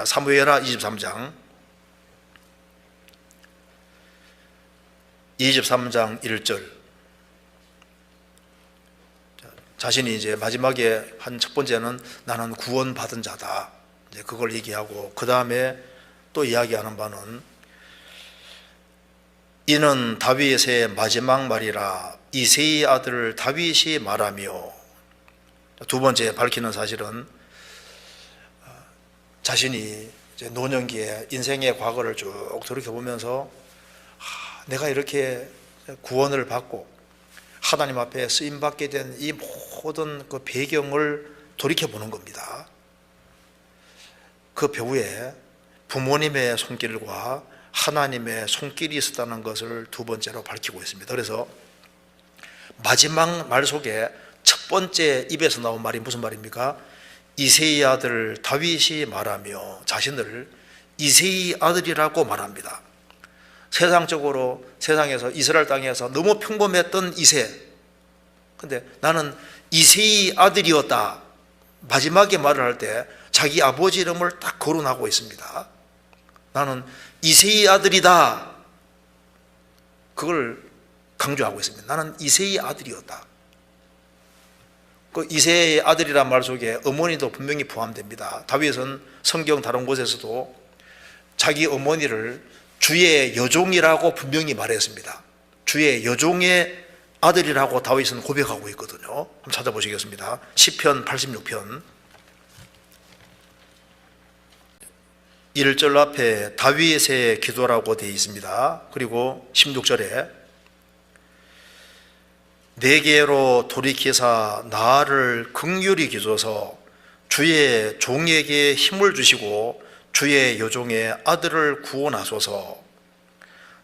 사무엘하 23장 1절. 자신이 이제 마지막에 한 첫 번째는 나는 구원받은 자다, 이제 그걸 얘기하고, 그 다음에 또 이야기하는 바는 이는 다윗의 마지막 말이라 이새의 아들 다윗이 말하며, 두 번째 밝히는 사실은 자신이 이제 노년기에 인생의 과거를 쭉 돌이켜보면서 내가 이렇게 구원을 받고 하나님 앞에 쓰임받게 된 이 모든 그 배경을 돌이켜보는 겁니다. 그 배후에 부모님의 손길과 하나님의 손길이 있었다는 것을 두 번째로 밝히고 있습니다. 그래서 마지막 말 속에 첫 번째 입에서 나온 말이 무슨 말입니까? 이새의 아들 다윗이 말하며 자신을 이새의 아들이라고 말합니다. 세상적으로, 세상에서, 이스라엘 땅에서 너무 평범했던 이새, 근데 나는 이새의 아들이었다, 마지막에 말을 할 때 자기 아버지 이름을 딱 거론하고 있습니다. 나는 이새의 아들이다, 그걸 강조하고 있습니다. 나는 이새의 아들이었다. 그 이새의 아들이란 말 속에 어머니도 분명히 포함됩니다. 다윗은 성경 다른 곳에서도 자기 어머니를 주의 여종이라고 분명히 말했습니다. 주의 여종의 아들이라고 다윗은 고백하고 있거든요. 한번 찾아보시겠습니다. 시편 86편 1절 앞에 다윗의 기도라고 되어 있습니다. 그리고 16절에 내게로 돌이키사 나를 긍휼히 기소서 주의 종에게 힘을 주시고 주의 여종의 아들을 구원하소서.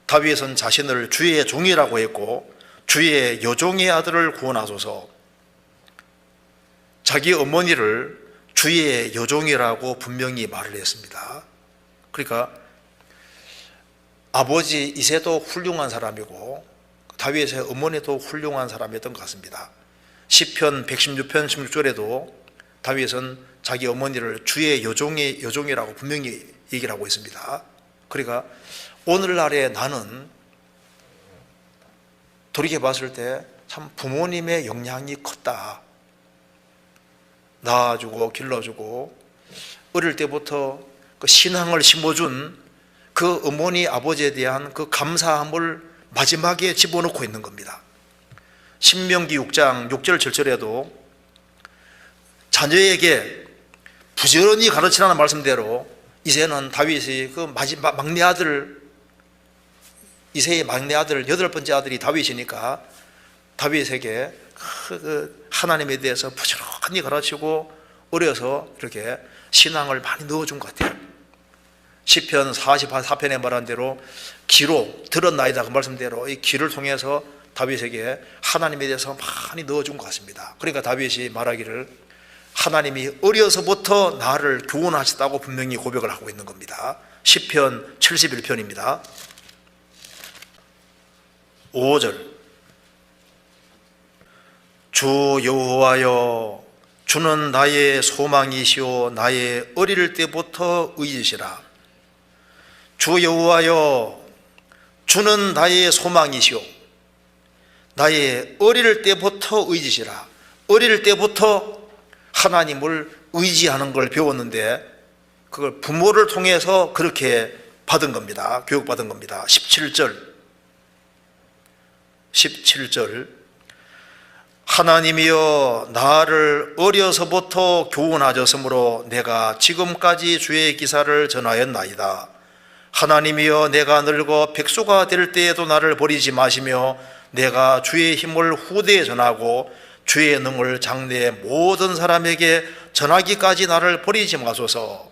다윗은 자신을 주의 종이라고 했고 주의 여종의 아들을 구원하소서. 자기 어머니를 주의 여종이라고 분명히 말을 했습니다. 그러니까 아버지 이새도 훌륭한 사람이고 다윗의 어머니도 훌륭한 사람이었던 것 같습니다. 시편 116편 16절에도 다윗은 자기 어머니를 주의 여종이라고 분명히 얘기를 하고 있습니다. 그러니까 오늘날에 나는 돌이켜봤을 때 참 부모님의 영향이 컸다. 낳아주고 길러주고 어릴 때부터 그 신앙을 심어준 그 어머니 아버지에 대한 그 감사함을 마지막에 집어넣고 있는 겁니다. 신명기 6장 6절 7절에도 자녀에게 부지런히 가르치라는 말씀대로 이새는 다윗이 그 마지막 막내 아들, 이새의 막내 아들, 여덟 번째 아들이 다윗이니까 다윗에게 그 하나님에 대해서 부지런히 가르치고 어려서 이렇게 신앙을 많이 넣어준 것 같아요. 시편 44편에 말한 대로 귀로 들었나이다, 그 말씀대로 이 귀를 통해서 다윗에게 하나님에 대해서 많이 넣어준 것 같습니다. 그러니까 다윗이 말하기를 하나님이 어려서부터 나를 교훈하셨다고 분명히 고백을 하고 있는 겁니다. 시편 71편입니다 5절 주 여호와여 주는 나의 소망이시오 나의 어릴 때부터 의지시라. 주 여호와여 주는 나의 소망이시오 나의 어릴 때부터 의지시라. 어릴 때부터 하나님을 의지하는 걸 배웠는데 그걸 부모를 통해서 그렇게 받은 겁니다. 교육받은 겁니다. 17절 하나님이여 나를 어려서부터 교훈하셨으므로 내가 지금까지 주의 기사를 전하였나이다. 하나님이여 내가 늙어 백수가 될 때에도 나를 버리지 마시며 내가 주의 힘을 후대에 전하고 주의 능을 장래의 모든 사람에게 전하기까지 나를 버리지 마소서.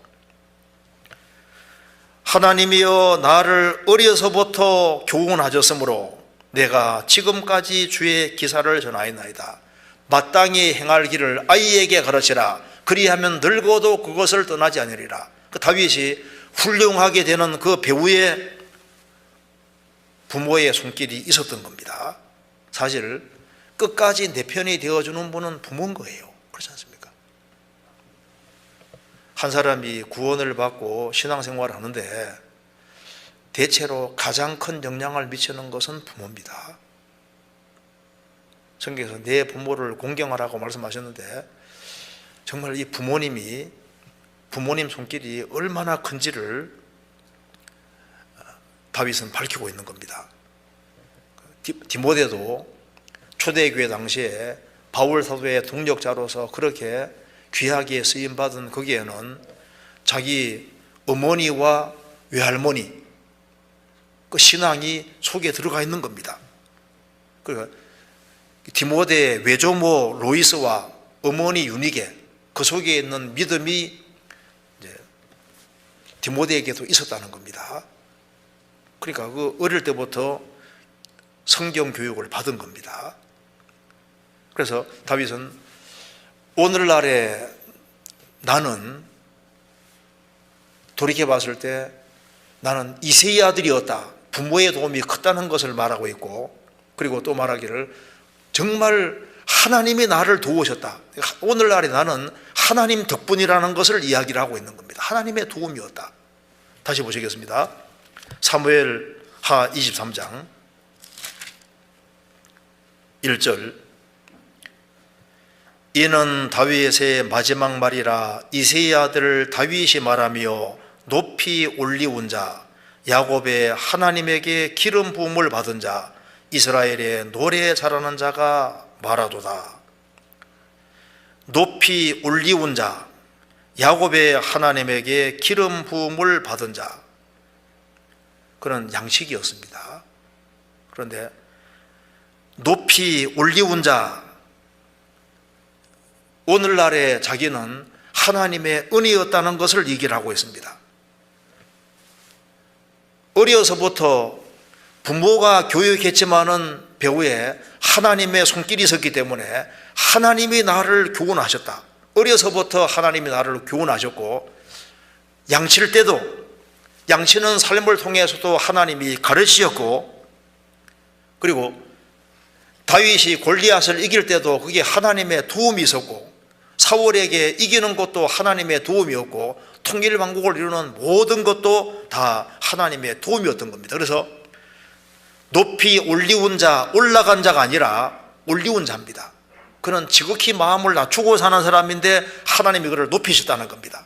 하나님이여 나를 어려서부터 교훈하셨으므로 내가 지금까지 주의 기사를 전하였나이다. 마땅히 행할 길을 아이에게 가르치라. 그리하면 늙어도 그것을 떠나지 아니리라. 그 다윗이 훌륭하게 되는 그 배후에 부모의 손길이 있었던 겁니다. 사실 끝까지 내 편이 되어주는 분은 부모인 거예요. 그렇지 않습니까? 한 사람이 구원을 받고 신앙생활을 하는데 대체로 가장 큰 영향을 미치는 것은 부모입니다. 성경에서 내 부모를 공경하라고 말씀하셨는데 정말 이 부모님 손길이 얼마나 큰지를 다윗은 밝히고 있는 겁니다. 디모데도 초대교회 당시에 바울 사도의 동력자로서 그렇게 귀하게 쓰임받은 거기에는 자기 어머니와 외할머니 그 신앙이 속에 들어가 있는 겁니다. 그러니까 디모데의 외조모 로이스와 어머니 유니게 그 속에 있는 믿음이 이제 디모데에게도 있었다는 겁니다. 그러니까 그 어릴 때부터 성경 교육을 받은 겁니다. 그래서 다윗은 오늘날에 나는 돌이켜 봤을 때 나는 이세의 아들이었다. 부모의 도움이 컸다는 것을 말하고 있고, 그리고 또 말하기를 정말 하나님이 나를 도우셨다. 오늘날에 나는 하나님 덕분이라는 것을 이야기를 하고 있는 겁니다. 하나님의 도움이었다. 다시 보시겠습니다. 사무엘하 23장 1절. 이는 다윗의 마지막 말이라 이새의 아들 다윗이 말하며 높이 올리운 자 야곱의 하나님에게 기름 부음을 받은 자 이스라엘의 노래 잘하는 자가 말하도다. 높이 올리운 자 야곱의 하나님에게 기름 부음을 받은 자, 그런 양식이었습니다. 그런데 높이 올리운 자, 오늘날의 자기는 하나님의 은혜였다는 것을 얘기를 하고 있습니다. 어려서부터 부모가 교육했지만은 배후에 하나님의 손길이 있었기 때문에 하나님이 나를 교훈하셨다. 어려서부터 하나님이 나를 교훈하셨고, 양칠 때도 양치는 삶을 통해서도 하나님이 가르치셨고, 그리고 다윗이 골리앗을 이길 때도 그게 하나님의 도움이 있었고, 사울에게 이기는 것도 하나님의 도움이었고, 통일왕국을 이루는 모든 것도 다 하나님의 도움이었던 겁니다. 그래서 높이 올리운 자, 올라간 자가 아니라 올리운 자입니다. 그는 지극히 마음을 낮추고 사는 사람인데 하나님이 그를 높이셨다는 겁니다.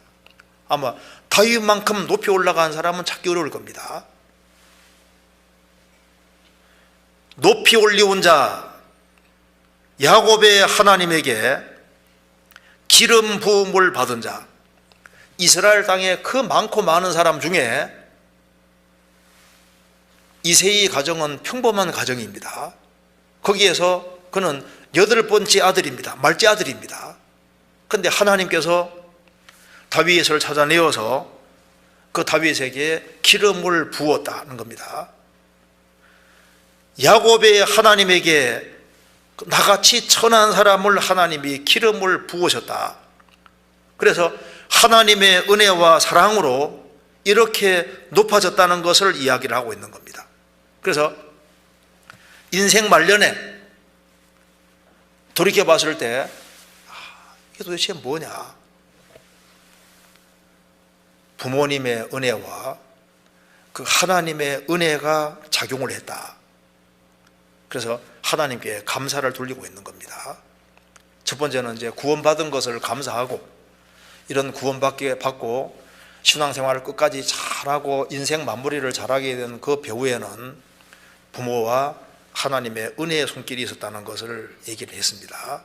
아마 다윗만큼 높이 올라간 사람은 찾기 어려울 겁니다. 높이 올리운 자, 야곱의 하나님에게 기름 부음을 받은 자, 이스라엘 땅에 그 많고 많은 사람 중에 이새의 가정은 평범한 가정입니다. 거기에서 그는 8번째 아들입니다. 말째 아들입니다. 그런데 하나님께서 다윗을 찾아내어서 그 다윗에게 기름을 부었다는 겁니다. 야곱의 하나님에게 나같이 천한 사람을 하나님이 기름을 부으셨다. 그래서 하나님의 은혜와 사랑으로 이렇게 높아졌다는 것을 이야기를 하고 있는 겁니다. 그래서 인생 말년에 돌이켜 봤을 때 이게 도대체 뭐냐? 부모님의 은혜와 그 하나님의 은혜가 작용을 했다. 그래서 하나님께 감사를 돌리고 있는 겁니다. 첫 번째는 이제 구원받은 것을 감사하고, 이런 구원받고 신앙생활을 끝까지 잘하고 인생 마무리를 잘하게 된 그 배후에는 부모와 하나님의 은혜의 손길이 있었다는 것을 얘기를 했습니다.